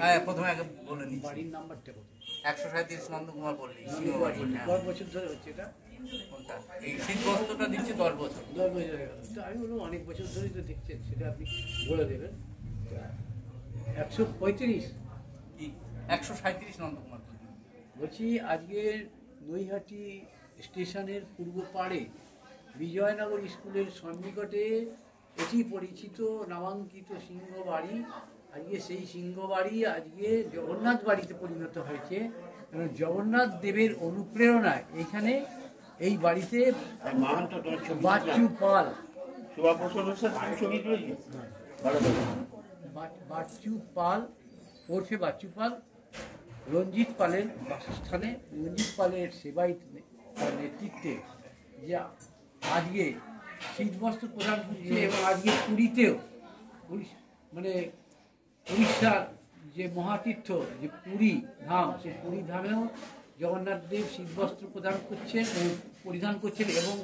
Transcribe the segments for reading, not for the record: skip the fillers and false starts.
হ্যাঁ, প্রথমে আগে বলে নিচ্ছি বাড়ির নাম্বারটা কত? 137 নন্দকুমার পল্লী সিংহবাড়ি। 10 বছর ধরে হচ্ছে এটা? কোনটা? এই শীতবস্ত্রটা দিচ্ছে 10 বছর। 10 বছর হয়ে গেল। তো আমি বললাম অনেক বছর ধরেই তো দেখছেন, সেটা আপনি বলে দেবেন। 135 কি 137 নন্দকুমার পল্লী। বলছি, আজকে নৈহাটি স্টেশনের পূর্ব পাড়ে বিজয়নগর স্কুলের সন্নিকটে এটি পরিচিত নামাঙ্কিত সিংহবাড়ি, আজকে সেই সিংহবাড়ি আজকে জগন্নাথ বাড়িতে পরিণত হয়েছে। কারণ জগন্নাথ দেবের অনুপ্রেরণায় এখানে এই বাড়িতে বাচ্চু পাল, বাচ্চু পাল ওরফে বাচ্চু পাল, রঞ্জিত পালের বাসস্থানে, রঞ্জিত পালের সেবাই নেতৃত্বে যে আজকে শীতবস্ত্র প্রদান করছে। এবং আজকে পুরীতেও মানে উড়িষ্যার যে মহাতীর্থ যে পুরী ধাম, সেই পুরী ধামেও জগন্নাথ দেব শীতবস্ত্র প্রদান করছেন, পরিধান করছেন। এবং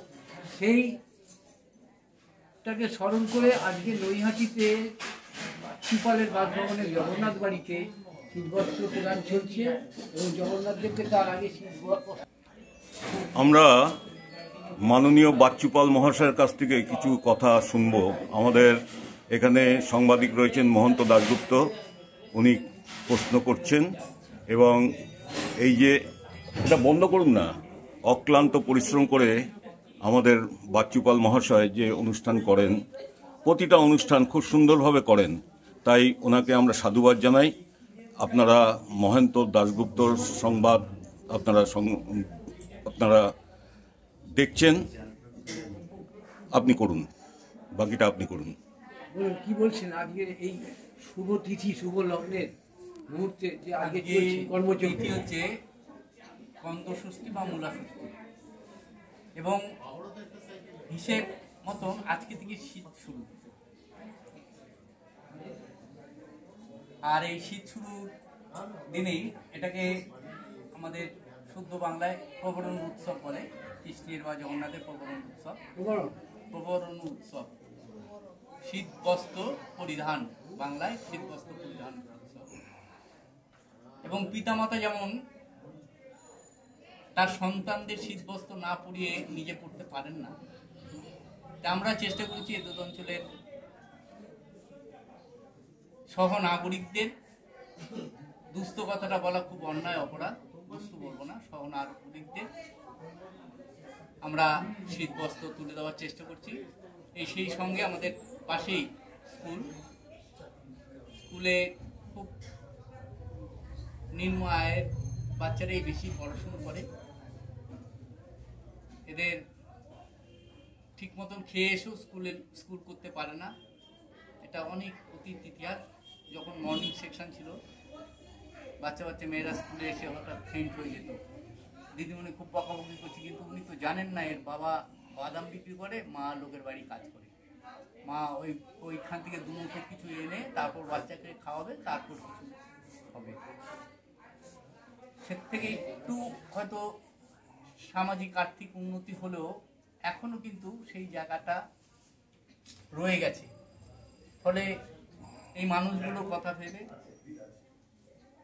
সেইটাকে স্মরণ করে আজকে নৈহাটিতে বাচ্চুপালের বাসভবনের জগন্নাথ বাড়িতে শীতবস্ত্র প্রদান চলছে। এবং জগন্নাথ দেবকে তার আগে আমরা মাননীয় বাচ্চুপাল মহাশয়ের কাছ থেকে কিছু কথা শুনব। আমাদের এখানে সাংবাদিক রয়েছেন মহন্ত দাশগুপ্ত, উনি প্রশ্ন করছেন। এবং এই যে এটা বন্ধ করুন না, অক্লান্ত পরিশ্রম করে আমাদের বাচ্চুপাল মহাশয় যে অনুষ্ঠান করেন, প্রতিটা অনুষ্ঠান খুব সুন্দরভাবে করেন, তাই ওনাকে আমরা সাধুবাদ জানাই। আপনারা মহন্ত দাশগুপ্তর সংবাদ আপনারা দেখছেন, আপনি করুন, বাকিটা আপনি করুন। কি বলছেন আজকের এই শুভ তিথি, শুভ লগ্নের মুহূর্তে যে আজকে কর্মযোগ্য হচ্ছে কন্দষষ্ঠী বা মূলা ষষ্ঠী, এবং হিসেব মতন আজকে থেকে শীত শুরু। আর এই শীত শুরুর দিনেই এটাকে আমাদের শুদ্ধ বাংলায় প্রবরণ উৎসব বলে। কৃষ্ণের বা জগন্নাথের প্রবরণ উৎসব, প্রবরণ উৎসব, শীত বস্ত্র পরিধান, বাংলায় শীত বস্ত্র পরিধান উৎসব। এবং পিতামাতা যেমন তার সন্তানদের শীত বস্ত্র না পরিয়ে নিজে পড়তে পারেন না, তা আমরা চেষ্টা করেছি এতদ অঞ্চলের সহ নাগরিকদের, দুস্থ কথাটা বলা খুব অন্যায়, অপরাধ, দুস্থ বলবো না, সহ নাগরিকদের আমরা শীত বস্ত্র তুলে দেওয়ার চেষ্টা করছি। সেই সঙ্গে আমাদের পাশেই স্কুলে খুব নিম্ন আয়ের বাচ্চারাই বেশি পড়াশুনো করে। এদের ঠিক মতন খেয়ে এসেও স্কুল করতে পারে না। এটা অনেক অতীত ইতিহাস। যখন মর্নিং সেকশন ছিল, বাচ্চা মেয়েরা স্কুলে এসে হঠাৎ ফেন্ট হয়ে যেত। দিদিমণি খুব বকাবকি করছে, কিন্তু উনি তো জানেন না এর বাবা বাদাম বিক্রি করে, মা লোকের বাড়ি কাজ করে। মা ওইখান থেকে দুমুঠো কিছু এনে তারপর বাচ্চাকে খাওয়াবে, তারপর কিছু হবে। সে থেকে একটু হয়তো সামাজিক আর্থিক উন্নতি হলেও এখনো কিন্তু সেই জায়গাটা রয়ে গেছে। ফলে এই মানুষগুলো কথা ভেবে,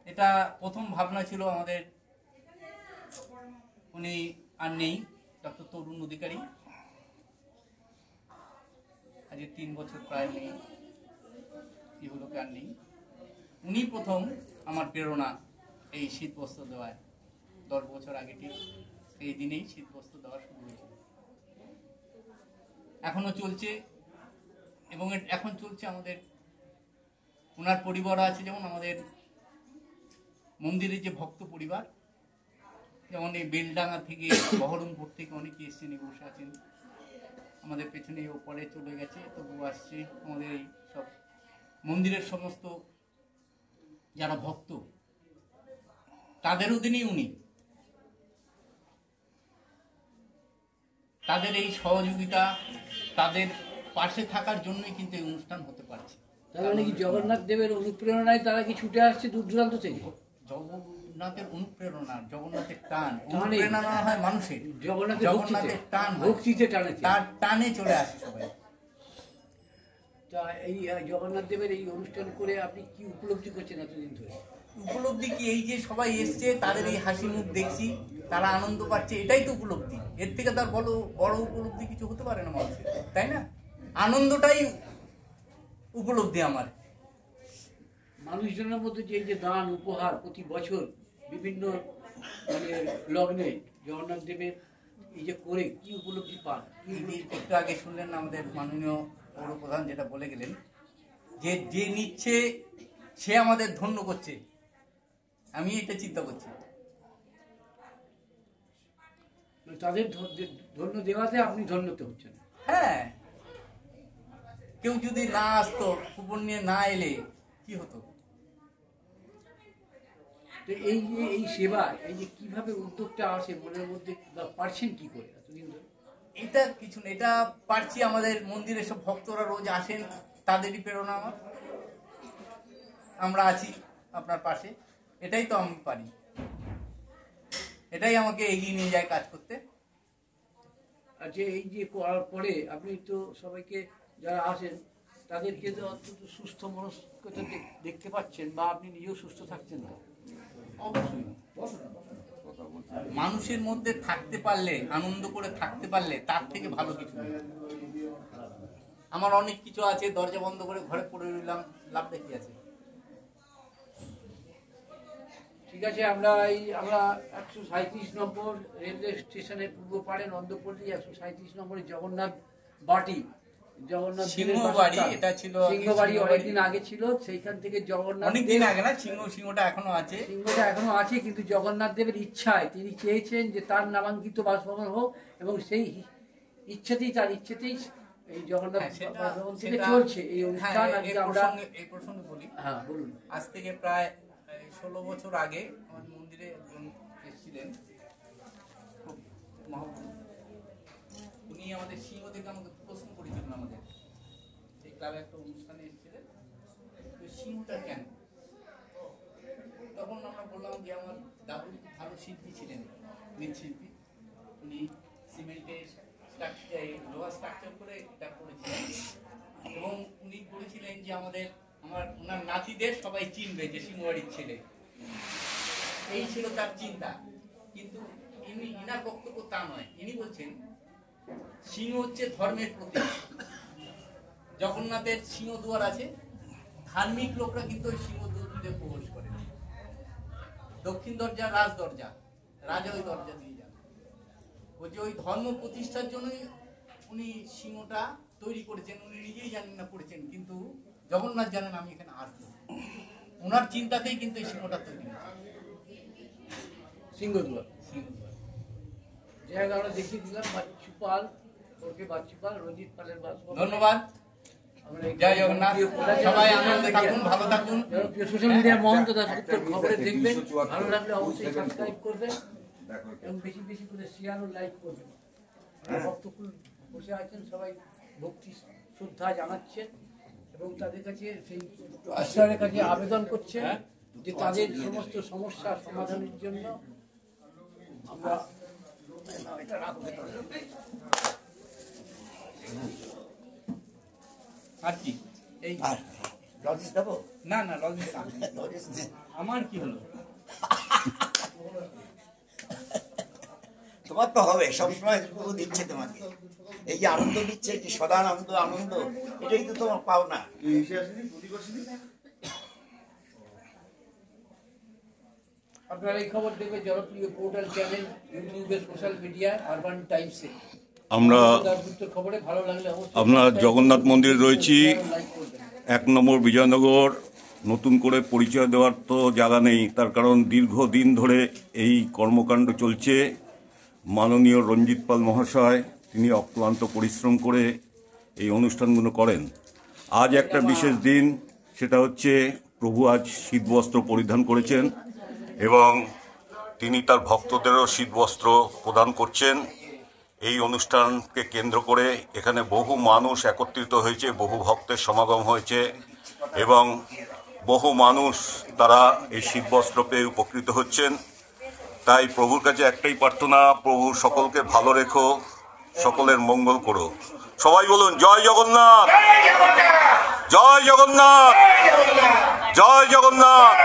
এটা প্রথম ভাবনা ছিল আমাদের, উনি আর নেই, ডক্টর তরুণ অধিকারী, আজকে 3 বছর প্রায় নেই, এগুলোকে আর নেই। উনি প্রথম আমার প্রেরণা এই শীত বস্ত্র দেওয়ায়। 10 বছর আগে ঠিক এই দিনেই শীত বস্ত্র দেওয়া শুরু হয়েছিল, এখনো চলছে। এবং এখন চলছে আমাদের, ওনার পরিবার আছে, যেমন আমাদের মন্দিরের যে ভক্ত পরিবার, যেমন এই বেলডাঙ্গা থেকে, বহরমপুর থেকে অনেকে এসছেন, বসে আছেন আমাদের পেছনে, ওপরে চলে গেছে, তবু আসছে। আমাদের এই সব মন্দিরের সমস্ত যারা ভক্ত, তাদের অধীনেই উনি, তাদের এই সহযোগিতা, তাদের পাশে থাকার জন্যই কিন্তু এই অনুষ্ঠান হতে পারছে। তার মানে কি জগন্নাথ দেবের অনুপ্রেরণায় তারা কি ছুটে আসছে দূর দূরান্ত থেকে? জগন্নাথের অনুপ্রেরণা, জগন্নাথের টান, অনুপ্রেরণা হয় মানুষের, জগন্নাথের টান, ভক্তিতে টানে, তার টানে চলে আসে সবাই। তা এই জগন্নাথ দেবের এই অনুষ্ঠান করে আপনি কি উপলব্ধি করছেন এতদিন ধরে? উপলব্ধি কি, এই যে সবাই এসছে, তাদের এই হাসি মুখ দেখছি, তারা আনন্দ পাচ্ছে, এটাই তো উপলব্ধি। এর থেকে তার বড় উপলব্ধি কিছু হতে পারে না মানুষের, তাই না? আনন্দটাই উপলব্ধি আমার। মানুষজনের মধ্যে যে এই যে দান উপহার প্রতি বছর বিভিন্ন মানে লগ্নে জগন্নাথ দেবের এই যে করে কি উপলব্ধি পান? একটু আগে শুনলেন না আমাদের মাননীয় পৌরপ্রধান যেটা বলে গেলেন, যে নিচ্ছে সে আমাদের ধন্য করছে, আমি এটা চিন্তা করছি। তাদের ধন্য দেওয়াতে আপনি ধন্যত হচ্ছেন। হ্যাঁ, কেউ যদি না আসতো, কুপন নিয়ে না এলে কি হতো? তো এই যে এই সেবা, এই যে কিভাবে উদ্যোগটা আসে মনের মধ্যে, বা পারছেন কি করে এতদিন ধরে? এটা কিছু না, এটা পারছি আমাদের মন্দিরে সব ভক্তরা রোজ আসেন, তাদেরই প্রেরণা আমার। আমরা আছি আপনার পাশে, এটাই তো আমি পারি, এটাই আমাকে এগিয়ে নিয়ে যায় কাজ করতে। আর যে এই যে করার পরে আপনি তো সবাইকে যারা আসেন তাদেরকে তো অন্তত সুস্থ মনস্কতা দেখতে পাচ্ছেন, বা আপনি নিজেও সুস্থ থাকছেন না? অবশ্যই মানুষের মধ্যে থাকতে পারলে, আনন্দ করে থাকতে পারলে তার থেকে ভালো কিছু নেই। আমার অনেক কিছু আছে, দরজা বন্ধ করে ঘরে পড়ে রইলাম, লাভটা কি আছে? ঠিক আছে, আমরা 137 নম্বর রেলওয়ে স্টেশনের পূর্ব পাড়ে নন্দপল্লী 137 নম্বরে জগন্নাথ বাটি, জগন্নাথ সিংহবাড়ি, এটা ছিল সিংহবাড়ি, অনেকদিন আগে ছিল। সেইখান থেকে জগন্নাথ, অনেকদিন আগে না, সিংহটা এখনো আছে, সিংহটা এখনো আছে, কিন্তু জগন্নাথ দেবের ইচ্ছায় তিনি চেয়েছেন যে তার নামাঙ্কিত বাসভবন হোক, এবং সেই ইচ্ছাতেই এই জগন্নাথ বাসভবন থেকে চলছে এই অনুষ্ঠান। এই প্রসঙ্গে বলি, হ্যাঁ বলুন। আজ থেকে প্রায় 16 বছর আগে আমার মন্দিরে একজন এসেছিলেন, উনি আমাদের সিংহ থেকে আমাকে প্রশ্ন করেছিলেন, আমাদের এই ক্লাবে একটা অনুষ্ঠানে এসেছিলেন, সিংহটা কেন? তখন আমরা বললাম যে আমার দাদু ভালো শিল্পী ছিলেন, মৃৎশিল্পী, উনি সিমেন্টের লোহা স্ট্রাকচার করে এটা করেছিলেন, এবং উনি বলেছিলেন যে ওনার নাতিদের সবাই চিনবে যে সিংহবাড়ির ছেলে, এই ছিল তার চিন্তা। কিন্তু ইনার বক্তব্য তা নয়, ইনি বলছেন সিংহ হচ্ছে ধর্মের প্রতীক। জগন্নাথের সিংহদুয়ার আছে, ধার্মিক লোকরা কিন্তু ওই সিংহদুয়ার দিয়ে প্রবেশ করে। দক্ষিণ দরজা রাজ দরজা, রাজা ওই দরজা দিয়ে যান। বলছে ওই ধর্ম প্রতিষ্ঠার জন্যই উনি সিংহটা তৈরি করেছেন, উনি নিজেই জানেন না করেছেন, কিন্তু জগন্নাথ জানেন আমি এখানে আসবো। ওনার চিন্তাতেই কিন্তু এই সিংহটা তৈরি হয়েছে, সিংহদুয়ার। জায়গা আমরা দেখিয়ে দিলাম, বাচ্চুপাল, রঞ্জিত পালের বাসভবন। ধন্যবাদ, জয় জগন্নাথ, সবাই আনন্দে থাকুন, ভালো থাকুন। সোশ্যাল মিডিয়ার মহন্ত দাশগুপ্তর খবরে দেখবেন, ভালো লাগলে অবশ্যই সাবস্ক্রাইব করবেন এবং বেশি বেশি করে শেয়ার ও লাইক করবেন। ভক্তকুল বসে আছেন, সবাই ভক্তি শ্রদ্ধা জানাচ্ছেন এবং তাদের কাছে সেই ঈশ্বরের কাছে আবেদন করছেন যে তাদের সমস্ত সমস্যার সমাধানের জন্য আমরা আর কি এই লজিস দেবো? না না, লজিস আমার কি হলো? তোমার তো হবে, সবসময় দিচ্ছে তোমাকে, এই যে আনন্দ দিচ্ছে, যে সদানন্দ আনন্দ, এটাই তো তোমার পাওনা। আপনারা এই খবর দেখবে জনপ্রিয় পোর্টাল চ্যানেল, ইউটিউবে, সোশ্যাল মিডিয়া, আরবান টাইমসে। আমরা জগন্নাথ মন্দির রয়েছি 1 নম্বর বিজয়নগর। নতুন করে পরিচয় দেওয়ার তো জায়গা নেই, তার কারণ দীর্ঘদিন ধরে এই কর্মকাণ্ড চলছে। মাননীয় রঞ্জিত পাল মহাশয় তিনি অক্লান্ত পরিশ্রম করে এই অনুষ্ঠানগুলো করেন। আজ একটা বিশেষ দিন, সেটা হচ্ছে প্রভু আজ শীতবস্ত্র পরিধান করেছেন এবং তিনি তার ভক্তদেরও শীতবস্ত্র প্রদান করছেন। এই অনুষ্ঠানকে কেন্দ্র করে এখানে বহু মানুষ একত্রিত হয়েছে, বহু ভক্তের সমাগম হয়েছে এবং বহু মানুষ তারা এই শীতবস্ত্র পেয়ে উপকৃত হচ্ছেন। তাই প্রভুর কাছে একটাই প্রার্থনা, প্রভু সকলকে ভালো রেখো, সকলের মঙ্গল করো। সবাই বলুন জয় জগন্নাথ। জয় জগন্নাথ, জয় জগন্নাথ।